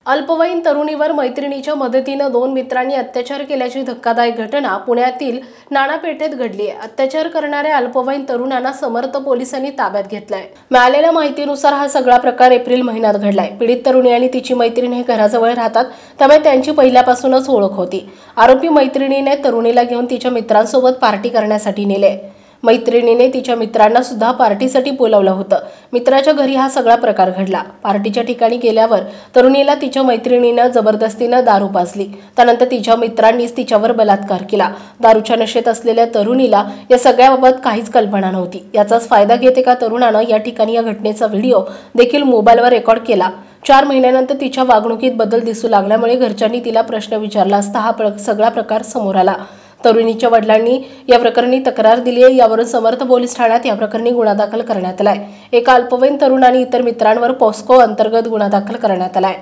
अल्पवयीन तरुणीवर मैत्रिणीच्या मदतीने दोन मित्रांनी अत्याचार केल्याची धक्कादायक घटना पुण्यातील नाणापेठेत घडली आहे। अत्याचार करणाऱ्या अल्पवयीन तरुणांना समर्थ पोलिसांनी ताब्यात घेतलाय। मिळालेल्या माहितीनुसार हा सगळा प्रकार एप्रिल महिन्यात घडलाय। पीडित तरुणी आणि तिची मैत्रीण हे घराजवळ राहतात, त्यामुळे त्यांची पहिल्यापासूनच ओळख होती। आरोपी मैत्रिणीने तरुणीला घेऊन तिच्या मित्रांसोबत पार्टी करण्यासाठी नेले। मैत्रिणीने तिच्या मित्रांना सुद्धा पार्टीसाठी बोलावलं होतं। मित्राच्या घरी हा सगळा प्रकार घडला। पार्टीच्या ठिकाणी गेल्यावर तरुणीला तिच्या मैत्रिणीने जबरदस्तीने दारू पाजली। त्यानंतर तिच्या मित्रांनीच तिच्यावर बलात्कार केला। दारूच्या नशेत असलेल्या तरुणीला या सगळ्याबाबत काहीच कल्पना नव्हती। याचाच फायदा घेत एका तरुणानं या ठिकाणी या घटनेचा व्हिडिओ देखील मोबाईलवर रेकॉर्ड केला। 4 महिन्यानंतर तिच्या वागणुकीत बदल दिसू लागल्यामुळे घरच्यांनी तिला प्रश्न विचारला असता हा सगळा प्रकार समोर आला। तरुणीच्या वडिलांनी या प्रकरणी तक्रार दिली आहे। यावरून समर्थ पोलीस ठाण्यात या प्रकरणी गुन्हा दाखल करण्यात आलाय। एका अल्पवयीन तरुण आणि इतर मित्रांवर पॉस्को अंतर्गत गुन्हा दाखल करण्यात आलाय।